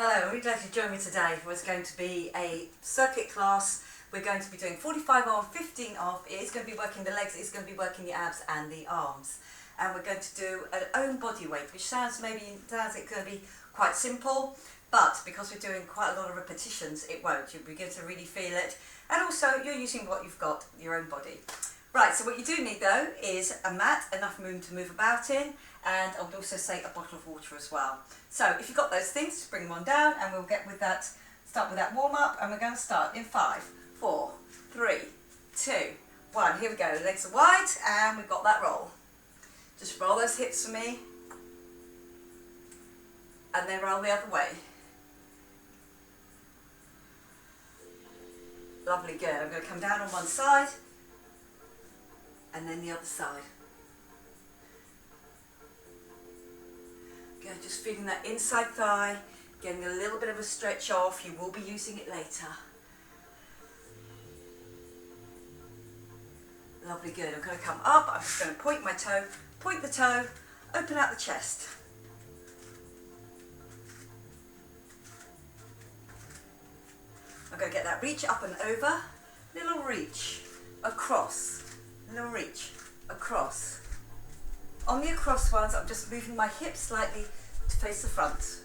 Hello, I'm really glad you joined me today. It's going to be a circuit class. We're going to be doing 45 on, 15 off. It's going to be working the legs, it's going to be working the abs and the arms. And we're going to do an own body weight, which sounds it's going to be quite simple, but because we're doing quite a lot of repetitions, it won't. You'll begin to really feel it. And also, you're using what you've got, your own body. Right, so what you do need though is a mat, enough room to move about in, and I would also say a bottle of water as well. So if you've got those things, just bring them on down and we'll get with that, start with that warm up, and we're going to start in 5, 4, 3, 2, 1. Here we go, legs are wide and we've got that roll. Just roll those hips for me and then roll the other way. Lovely, good. I'm going to come down on one side and then the other side. Good, just feeling that inside thigh, getting a little bit of a stretch off. You will be using it later. Lovely, good. I'm going to come up. I'm just going to point my toe, point the toe, open out the chest. I'm going to get that reach up and over, little reach, across, little reach, across. On the across ones, I'm just moving my hips slightly to face the front.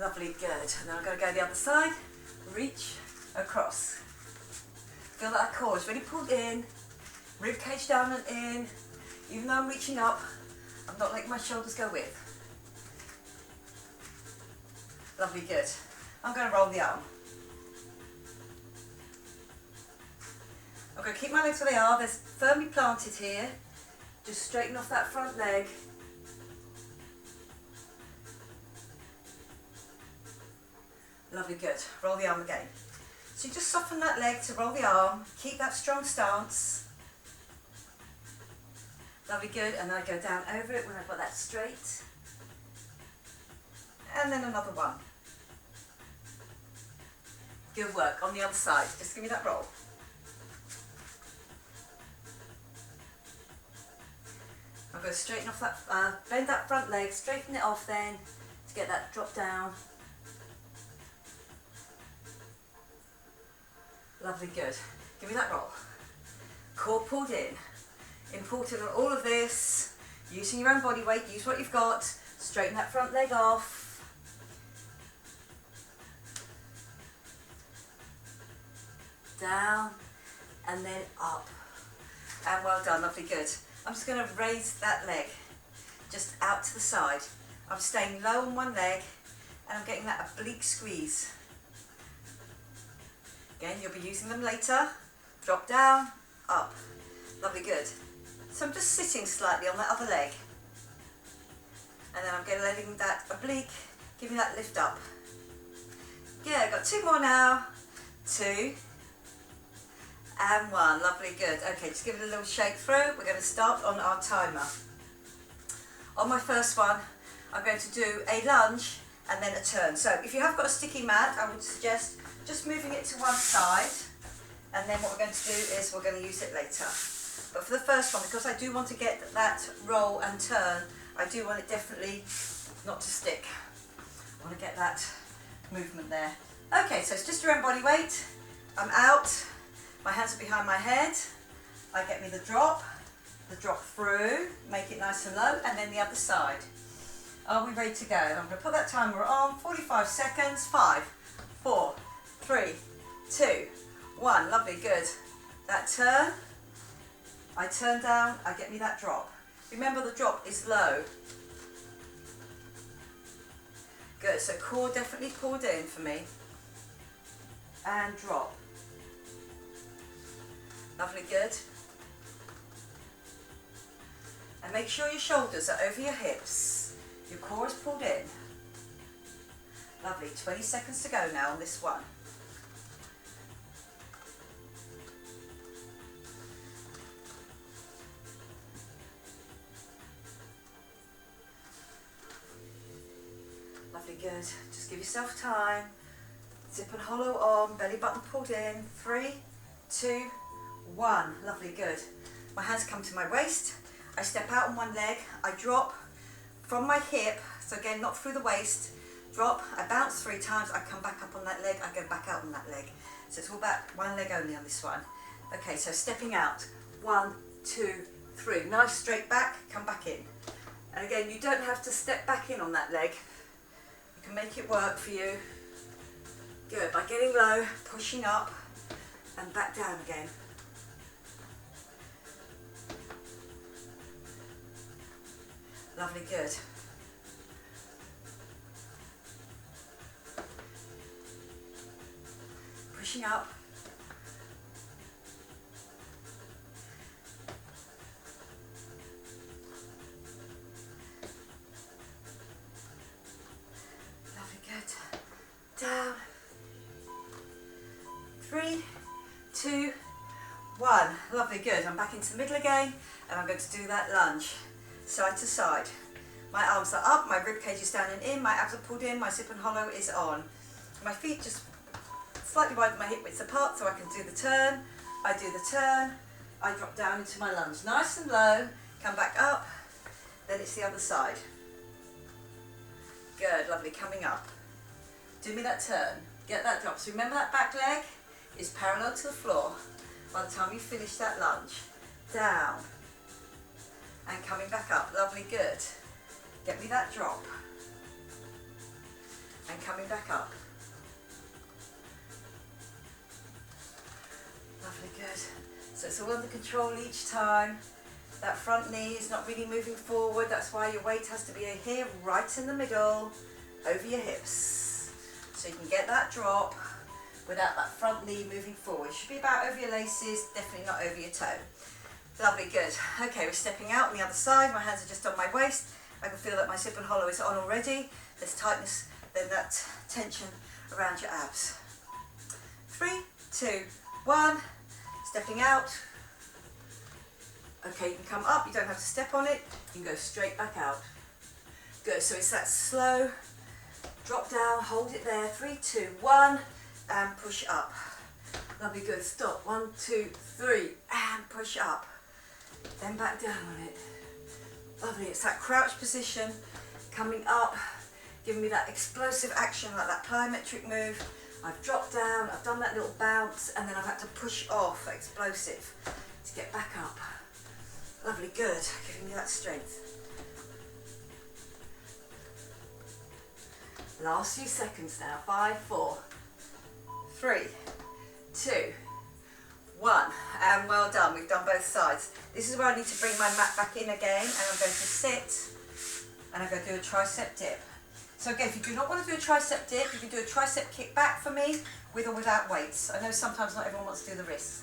Lovely, good. And then I'm going to go the other side, reach, across. Feel that core is really pulled in, rib cage down and in. Even though I'm reaching up, I'm not letting my shoulders go with. Lovely, good. I'm going to roll the arm. I'm going to keep my legs where they are. They're firmly planted here. Just straighten off that front leg. Lovely, good. Roll the arm again. So you just soften that leg to roll the arm. Keep that strong stance. Lovely, good. And then I go down over it when I've got that straight. And then another one. Good work. On the other side. Just give me that roll. I'm going to straighten off that, bend that front leg, straighten it off then to get that drop down. Lovely, good. Give me that roll. Core pulled in. Important on all of this, using your own body weight, use what you've got, straighten that front leg off. Down and then up. And well done, lovely, good. I'm just going to raise that leg just out to the side. I'm staying low on one leg and I'm getting that oblique squeeze. Again, you'll be using them later. Drop down, up. Lovely, good. So I'm just sitting slightly on that other leg. And then I'm going to letting that oblique, give me that lift up. Yeah, I've got 2 more now. 2. And 1, lovely, good. Okay, just give it a little shake through. We're going to start on our timer. On my first one, I'm going to do a lunge and then a turn. So if you have got a sticky mat, I would suggest just moving it to one side. And then what we're going to do is we're going to use it later. But for the first one, because I do want to get that roll and turn, I do want it definitely not to stick. I want to get that movement there. Okay, so it's just your own body weight. I'm out. My hands are behind my head. I get me the drop through, make it nice and low, and then the other side. Are we ready to go? I'm going to put that timer on, 45 seconds, 5, 4, 3, 2, 1, lovely, good. That turn, I turn down, I get me that drop. Remember the drop is low. Good, so core definitely pulled in for me. And drop. Lovely, good. And make sure your shoulders are over your hips. Your core is pulled in. Lovely, 20 seconds to go now on this one. Lovely, good. Just give yourself time. Zip and hollow arm, belly button pulled in. 3, 2, 1. Lovely, good. My hands come to my waist. I step out on one leg, I drop from my hip, so again, not through the waist, drop, I bounce 3 times, I come back up on that leg, I go back out on that leg. So it's all about one leg only on this one. Okay, so stepping out, 1, 2, 3, nice straight back, come back in. And again, you don't have to step back in on that leg. You can make it work for you. Good, by getting low, pushing up, and back down again. Lovely, good. Pushing up. Lovely, good. Down. 3, 2, 1. Lovely, good. I'm back into the middle again, and I'm going to do that lunge. Side to side. My arms are up, my rib cage is down and in, my abs are pulled in, my zip and hollow is on. My feet just slightly widen my hip widths apart so I can do the turn. I do the turn, I drop down into my lunge. Nice and low, come back up, then it's the other side. Good, lovely, coming up. Do me that turn, get that drop. So remember that back leg is parallel to the floor by the time you finish that lunge. Down. And coming back up, lovely, good. Get me that drop. And coming back up. Lovely, good. So it's all under control each time. That front knee is not really moving forward, that's why your weight has to be here, right in the middle, over your hips. So you can get that drop without that front knee moving forward. It should be about over your laces, definitely not over your toe. Lovely, good. Okay, we're stepping out on the other side. My hands are just on my waist. I can feel that my zip and hollow is on already. There's tightness, then that tension around your abs. 3, 2, 1. Stepping out. Okay, you can come up. You don't have to step on it. You can go straight back out. Good, so it's that slow drop down, hold it there. 3, 2, 1, and push up. Lovely, good. Stop. 1, 2, 3, and push up. Then back down on it. Lovely, it's that crouch position, coming up, giving me that explosive action like that plyometric move. I've dropped down, I've done that little bounce, and then I've had to push off, explosive, to get back up. Lovely, good, giving me that strength. Last few seconds now, 5, 4, 3, 2, 1, and well done, we've done both sides. This is where I need to bring my mat back in again, and I'm going to sit, and I'm going to do a tricep dip. So again, if you do not want to do a tricep dip, you can do a tricep kick back for me, with or without weights. I know sometimes not everyone wants to do the wrists.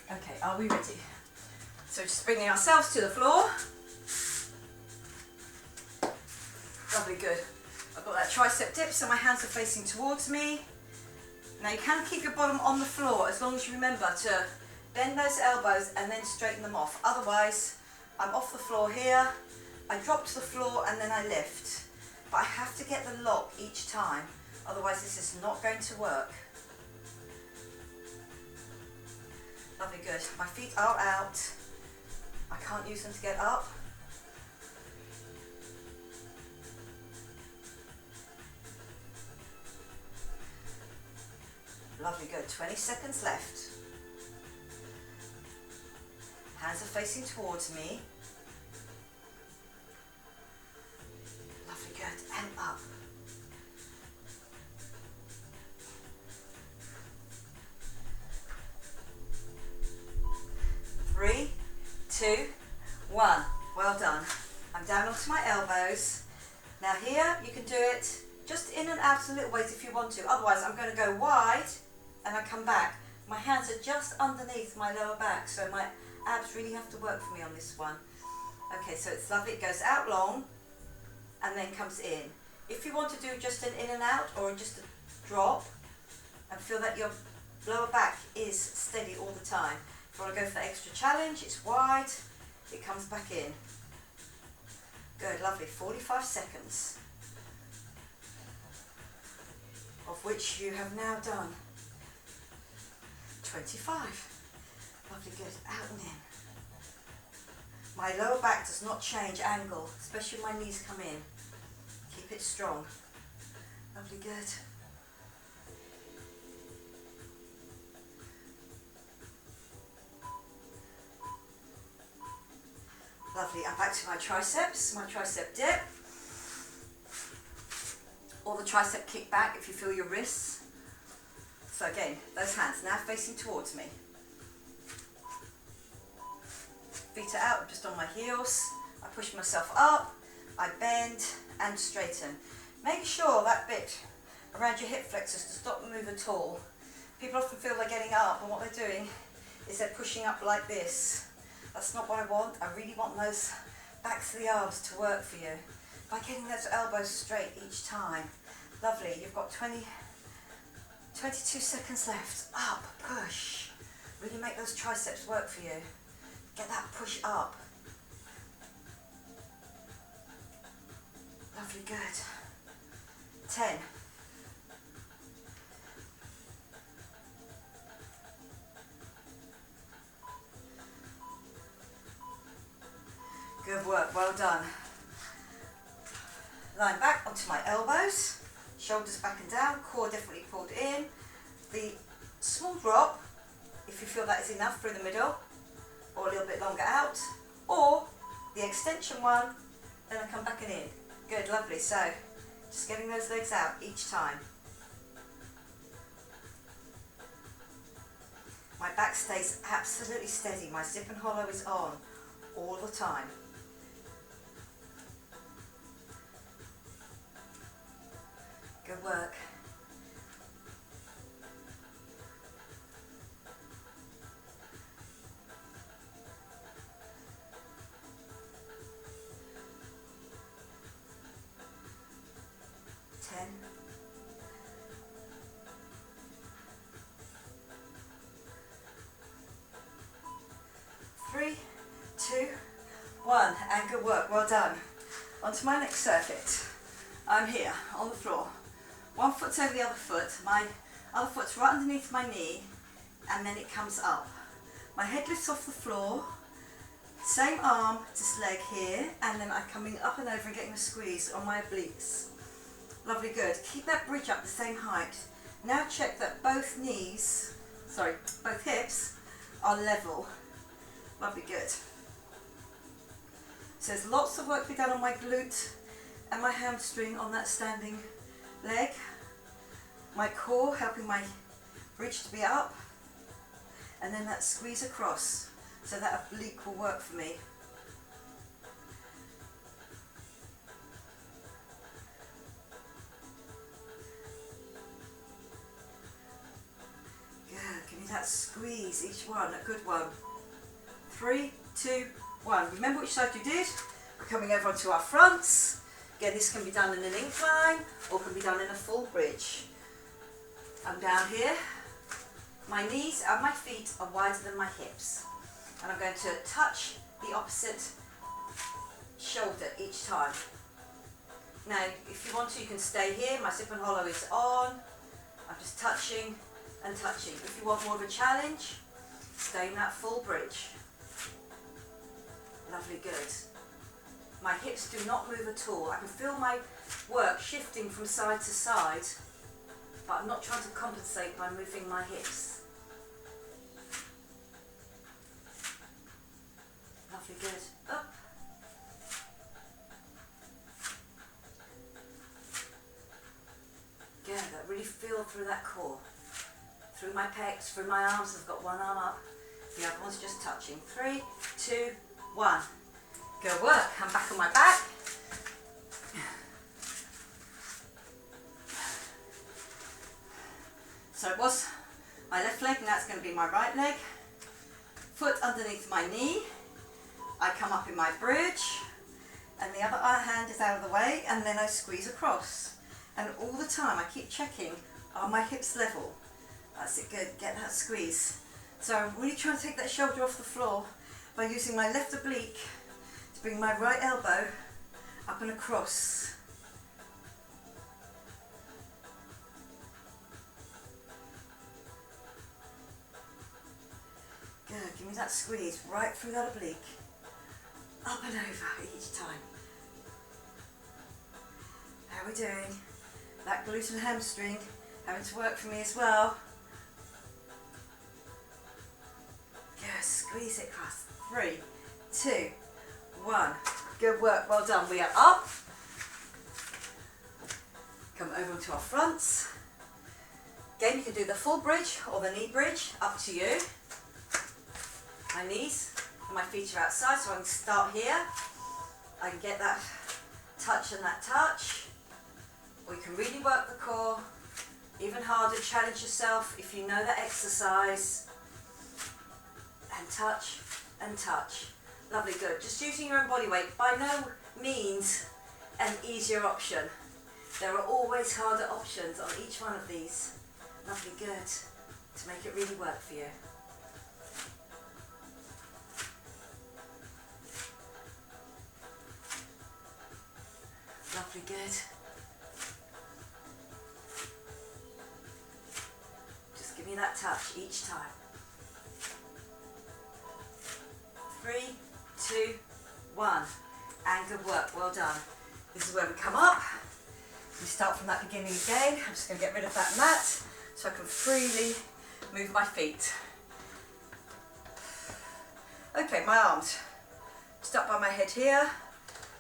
Okay, are we ready? So just bringing ourselves to the floor. Lovely, good. I've got that tricep dip, so my hands are facing towards me. Now you can keep your bottom on the floor as long as you remember to bend those elbows and then straighten them off. Otherwise, I'm off the floor here, I drop to the floor and then I lift. But I have to get the lock each time, otherwise this is not going to work. Lovely, good. My feet are out. I can't use them to get up. Lovely, good. 20 seconds left. Hands are facing towards me. Lovely, good. And up. Three, 2, 1. Well done. I'm down onto my elbows. Now here you can do it just in and out a little ways if you want to. Otherwise I'm going to go wide and I come back. My hands are just underneath my lower back, so my abs really have to work for me on this one. Okay, so it's lovely. It goes out long and then comes in. If you want to do just an in and out or just a drop and feel that your lower back is steady all the time. If you want to go for the extra challenge, it's wide, it comes back in. Good, lovely. 45 seconds. Of which you have now done 25. Lovely, good. My lower back does not change angle, especially when my knees come in. Keep it strong. Lovely, good. Lovely, and back to my triceps, my tricep dip. Or the tricep kick back if you feel your wrists. So again, those hands now facing towards me. Feet are out, just on my heels. I push myself up, I bend and straighten. Make sure that bit around your hip flexors does not move at all. People often feel they're getting up and what they're doing is they're pushing up like this. That's not what I want. I really want those backs of the arms to work for you. By getting those elbows straight each time. Lovely, you've got 22 seconds left. Up, push. Really make those triceps work for you. Get that push up. Lovely, good. 10. Good work, well done. Lying back onto my elbows, shoulders back and down, core definitely pulled in. The small drop, if you feel that is enough through the middle, or a little bit longer out, or the extension one, then I come back and in. Good, lovely. So, just getting those legs out each time. My back stays absolutely steady. My zip and hollow is on all the time. Good work. Three, two, one, and good work, well done. On to my next circuit. I'm here on the floor. One foot's over the other foot, my other foot's right underneath my knee, and then it comes up. My head lifts off the floor, same arm, just leg here, and then I'm coming up and over and getting a squeeze on my obliques. Lovely, good. Keep that bridge up the same height. Now check that both hips are level. Lovely, good. So there's lots of work to be done on my glute and my hamstring on that standing leg. My core helping my bridge to be up, and then that squeeze across so that oblique will work for me. Good, give me that squeeze, each one, a good one. 3, 2, 1. Remember which side you did. We're coming over onto our fronts. Again, this can be done in an incline or can be done in a full bridge. I'm down here. My knees and my feet are wider than my hips. And I'm going to touch the opposite shoulder each time. Now, if you want to, you can stay here. My zip and hollow is on. I'm just touching and touching. If you want more of a challenge, stay in that full bridge. Lovely, good. My hips do not move at all. I can feel my work shifting from side to side, but I'm not trying to compensate by moving my hips. Lovely, good. Up. Good, that really feel through that core. Through my pecs, through my arms. I've got one arm up. The other one's just touching. 3, 2, 1. Good work. I'm back on my back. So it was my left leg, and that's going to be my right leg. Foot underneath my knee. I come up in my bridge, and the other hand is out of the way, and then I squeeze across. And all the time I keep checking, are my hips level? That's it, good. Get that squeeze. So I'm really trying to take that shoulder off the floor by using my left oblique to bring my right elbow up and across. Good, give me that squeeze right through that oblique. up and over each time. How are we doing? That glute and hamstring having to work for me as well. Yes, squeeze it across. 3, 2, 1. Good work, well done. We are up. Come over to our fronts. Again, you can do the full bridge or the knee bridge, up to you. My knees and my feet are outside, so I can start here. I can get that touch and that touch. Or you can really work the core. Even harder, challenge yourself if you know that exercise. And touch and touch. Lovely, good. Just using your own body weight. By no means an easier option. There are always harder options on each one of these. Lovely, good. To make it really work for you. Lovely, good. Just give me that touch each time. 3, 2, 1. And good work, well done. This is where we come up. We start from that beginning again. I'm just going to get rid of that mat so I can freely move my feet. Okay, my arms. Start by my head here.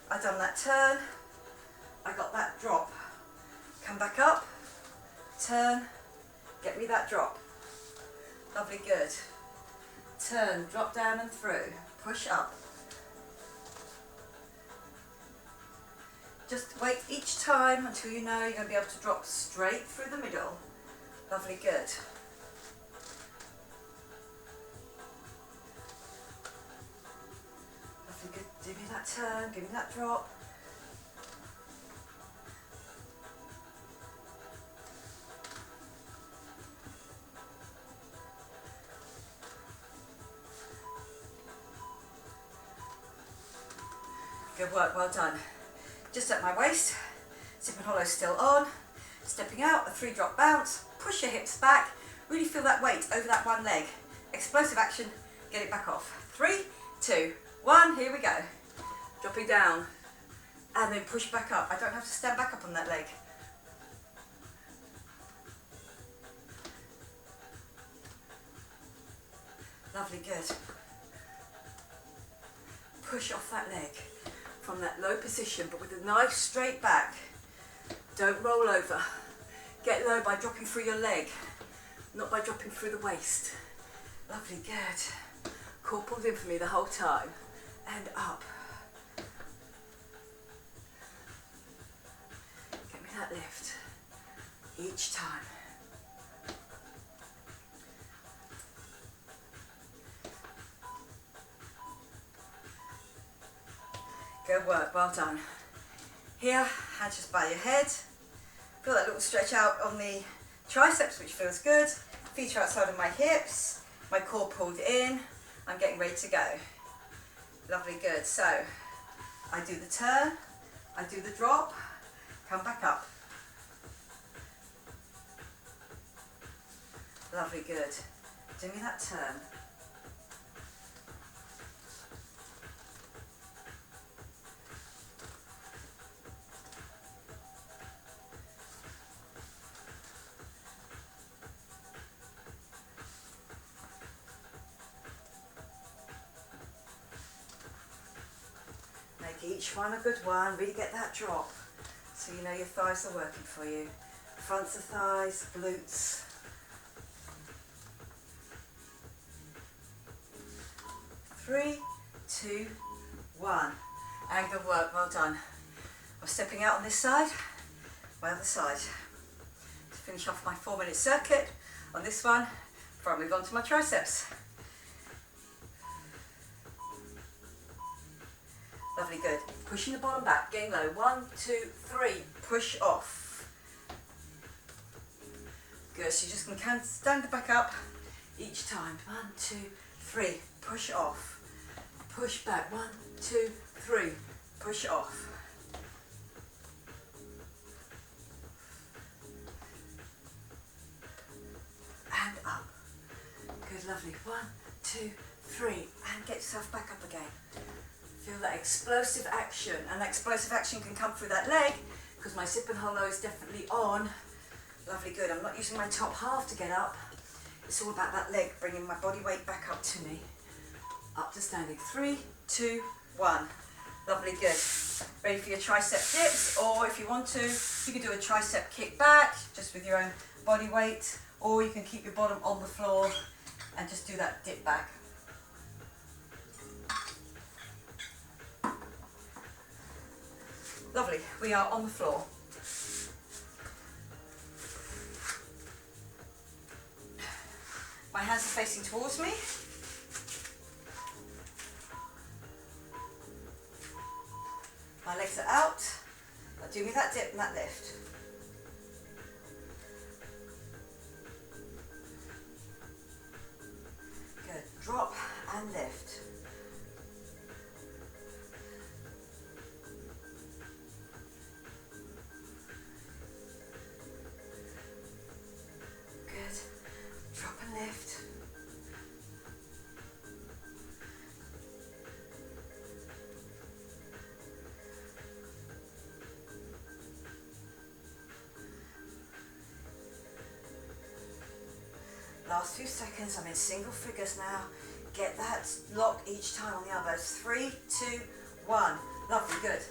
I've done that turn. I got that drop. Come back up, turn, get me that drop. Lovely, good. Turn, drop down and through, push up. Just wait each time until you know you're going to be able to drop straight through the middle. Lovely, good. Lovely, good. Give me that turn, give me that drop. Good work, well done. Just at my waist, zip and hollow still on, stepping out, a 3 drop bounce, push your hips back, really feel that weight over that one leg. Explosive action, get it back off. 3, 2, 1, here we go. Dropping down, and then push back up. I don't have to stand back up on that leg. Lovely, good. Push off that leg. From that low position, but with a nice straight back. Don't roll over. Get low by dropping through your leg, not by dropping through the waist. Lovely, good. Core pulled in for me the whole time. And up. Get me that lift. Each time. Good work, well done. Here, hands just by your head. Feel that little stretch out on the triceps, which feels good. Feet are outside of my hips. My core pulled in. I'm getting ready to go. Lovely, good. So, I do the turn, I do the drop, come back up. Lovely, good. Do me that turn. Each one a good one, really get that drop so you know your thighs are working for you. Fronts of thighs, glutes. Three, 2, 1. And good work, well done. I'm stepping out on this side, my other side. To finish off my 4-minute circuit on this one before I move on to my triceps. Lovely, good. Pushing the bottom back, getting low. 1, 2, 3. Push off. Good. So you just can stand back up each time. 1, 2, 3. Push off. Push back. 1, 2, 3. Push off. And up. Good, lovely. 1, 2, 3. And get yourself back up again. Feel that explosive action, and that explosive action can come through that leg because my zip and hollow is definitely on. Lovely, good. I'm not using my top half to get up. It's all about that leg, bringing my body weight back up to me. Up to standing. 3, 2, 1. Lovely, good. Ready for your tricep dips, or if you want to, you can do a tricep kick back just with your own body weight, or you can keep your bottom on the floor and just do that dip back. Lovely, we are on the floor. My hands are facing towards me. My legs are out. Now do me that dip and that lift. Good, drop and lift. Lift. Last few seconds, I'm in single figures now. Get that lock each time on the elbows. 3, 2, 1. Lovely, good.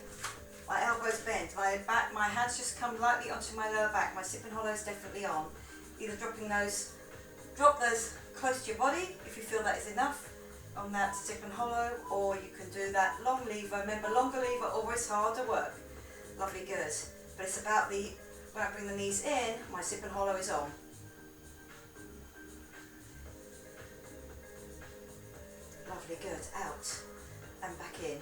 My elbows bent, my back, my hands just come lightly onto my lower back. My zip and hollow is definitely on. Either dropping those, drop those close to your body if you feel that is enough on that zip and hollow, or you can do that long lever. Remember, longer lever, always harder work. Lovely, good. But it's about the, when I bring the knees in, my zip and hollow is on. Lovely, good. Out and back in.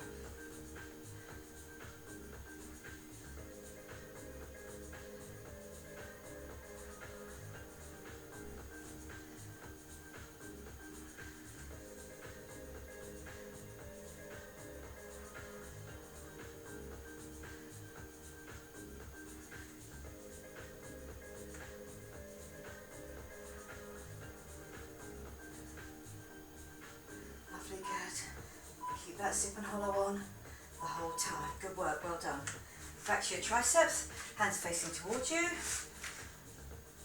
Keep that zip and hollow on the whole time. Good work, well done. Back to your triceps, hands facing towards you.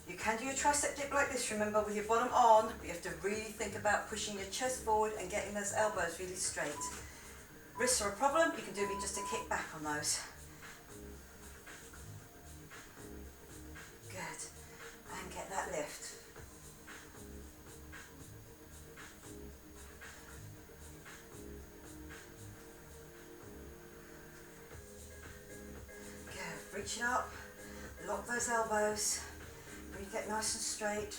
You can do your tricep dip like this, remember, with your bottom on, but you have to really think about pushing your chest forward and getting those elbows really straight. Wrists are a problem, you can do just a kick back on those. Good. And get that lift. Reach it up, lock those elbows, really get nice and straight.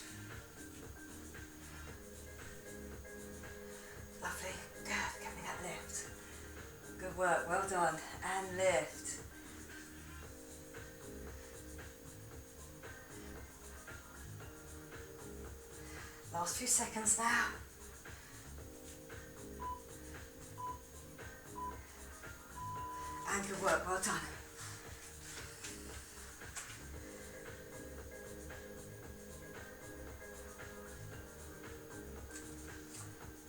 Lovely, good, give me that lift. Good work, well done, and lift. Last few seconds now. And good work, well done.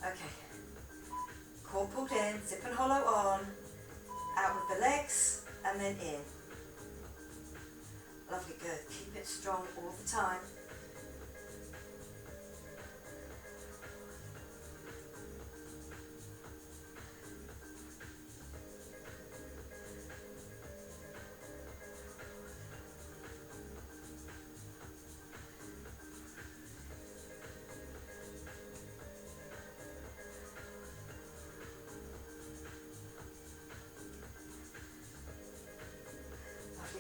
Okay, core pulled in, zip and hollow on, out with the legs, and then in. Lovely, good. Keep it strong all the time.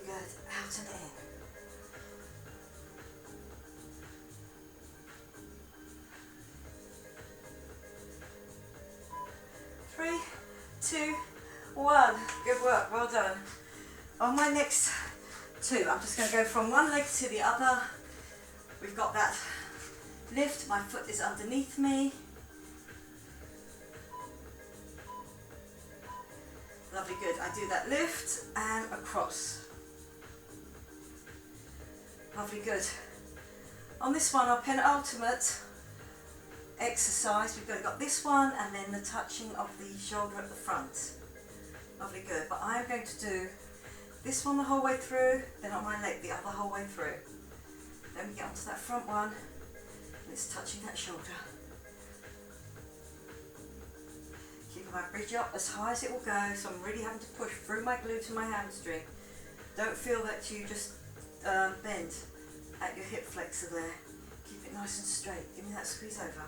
Good, out and in. Three, 2, 1. Good work, well done. On my next two, I'm just going to go from one leg to the other. We've got that lift, my foot is underneath me. Lovely, good. I do that lift and across. Lovely, good. On this one, our penultimate exercise, we've got this one and then the touching of the shoulder at the front. Lovely, good. But I am going to do this one the whole way through, then on my leg the other whole way through. Then we get onto that front one, and it's touching that shoulder. Keeping my bridge up as high as it will go, so I'm really having to push through my glute and my hamstring. Don't feel that you just bend at your hip flexor there. Keep it nice and straight. Give me that squeeze over.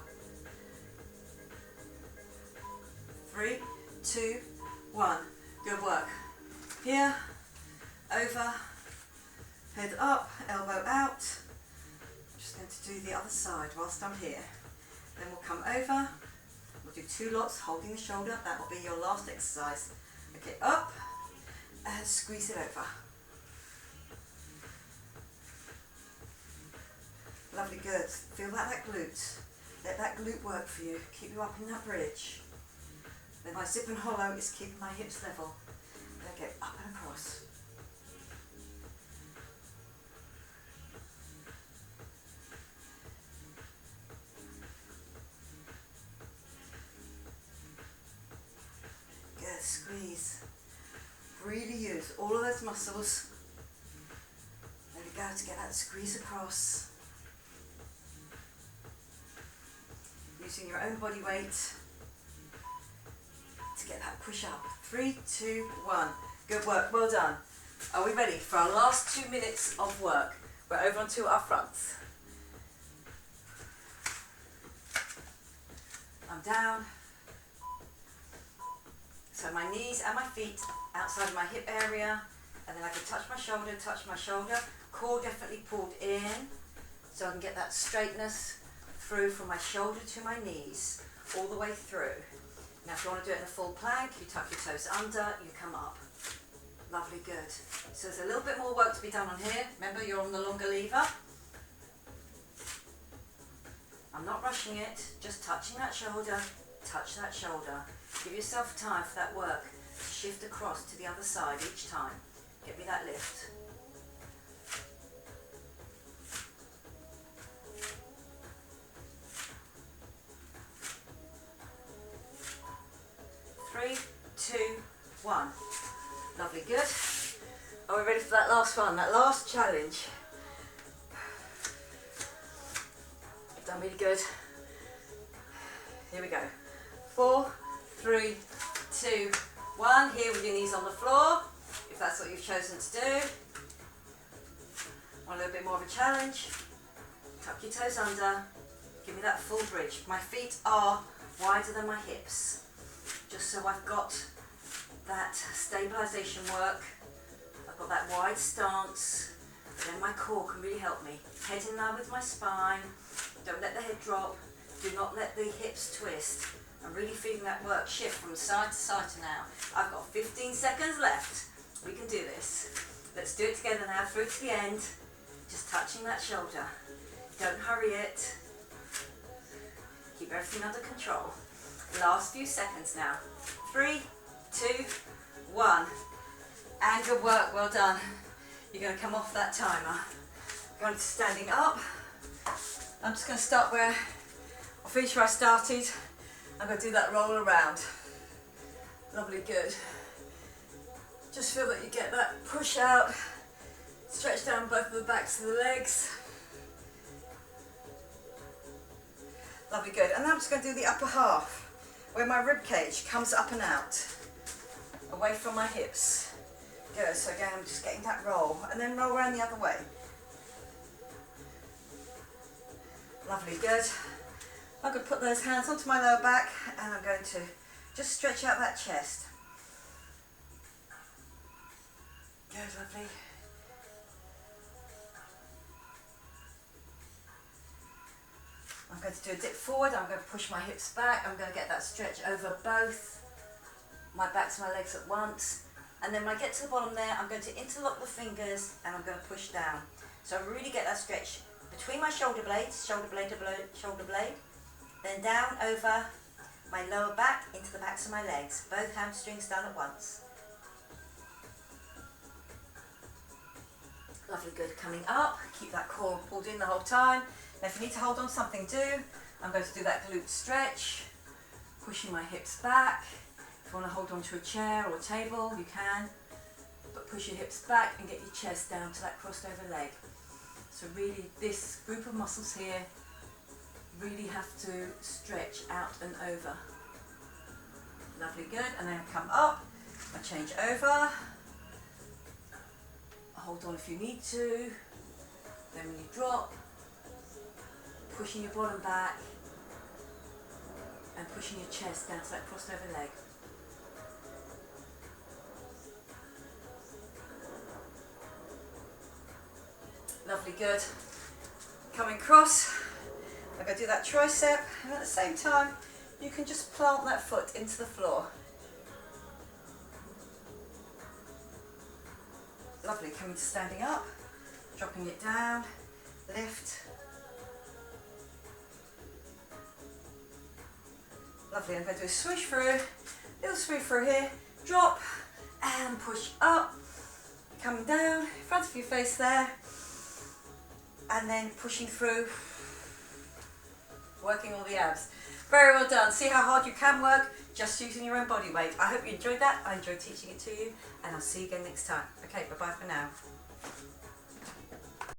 3, 2, 1. Good work. Here, over, head up, elbow out. I'm just going to do the other side whilst I'm here. Then we'll come over. We'll do 2 lots, holding the shoulder. That will be your last exercise. Okay, up, and squeeze it over. Lovely, good. Feel that glute. Let that glute work for you. Keep you up in that bridge. Then my zip and hollow is keeping my hips level. Then I get up and across. Good, squeeze. Really use all of those muscles. There we go, to get that squeeze across. Using your own body weight to get that push up. 3, 2, 1. Good work, well done. Are we ready for our last 2 minutes of work? We're over onto our fronts. I'm down. So my knees and my feet outside of my hip area, and then I can touch my shoulder. Core definitely pulled in, so I can get that straightness through from my shoulder to my knees, all the way through. Now if you want to do it in a full plank, you tuck your toes under, you come up. Lovely, good. So there's a little bit more work to be done on here. Remember, you're on the longer lever. I'm not rushing it, just touching that shoulder, touch that shoulder. Give yourself time for that work to shift across to the other side each time. Get me that lift. Three, 2, 1. Lovely, good. Are we ready for that last one, that last challenge? Done really good. Here we go. 4, 3, 2, 1. Here with your knees on the floor, if that's what you've chosen to do. Want a little bit more of a challenge? Tuck your toes under. Give me that full bridge. My feet are wider than my hips, just so I've got that stabilisation work. I've got that wide stance. Then my core can really help me. Head in line with my spine. Don't let the head drop. Do not let the hips twist. I'm really feeling that work shift from side to side now. I've got 15 seconds left. We can do this. Let's do it together now through to the end. Just touching that shoulder. Don't hurry it. Keep everything under control. Last few seconds now. 3, 2, 1. And good work, well done. You're going to come off that timer. Going to standing up. I'm just going to start where, I'll finish where I started. I'm going to do that roll around. Lovely, good. Just feel that you get that push out. Stretch down both of the backs of the legs. Lovely, good. And now I'm just going to do the upper half, where my rib cage comes up and out, away from my hips. Good, so again, I'm just getting that roll, and then roll around the other way. Lovely, good. I'm going to put those hands onto my lower back, and I'm going to just stretch out that chest. Good, lovely. I'm going to do a dip forward. I'm going to push my hips back. I'm going to get that stretch over both my back to my legs at once. And then when I get to the bottom there, I'm going to interlock the fingers and I'm going to push down. So I really get that stretch between my shoulder blades, shoulder blade to shoulder blade, then down over my lower back into the backs of my legs. Both hamstrings down at once. Lovely, good. Coming up, keep that core pulled in the whole time. Now if you need to hold on to something, do. I'm going to do that glute stretch, pushing my hips back. If you want to hold on to a chair or a table, you can, but push your hips back and get your chest down to that crossed over leg. So really this group of muscles here really have to stretch out and over. Lovely, good. And then come up, I change over, hold on if you need to, then when you drop, pushing your bottom back and pushing your chest down to that crossed over leg. Lovely, good. Coming across, I'm going to do that tricep, and at the same time you can just plant that foot into the floor. Lovely, coming to standing up, dropping it down, lift. Lovely, I'm going to do a swish through, little swish through here, drop and push up, coming down, in front of your face there, and then pushing through, working all the abs. Very well done. See how hard you can work just using your own body weight. I hope you enjoyed that. I enjoyed teaching it to you, and I'll see you again next time. Okay, bye-bye for now.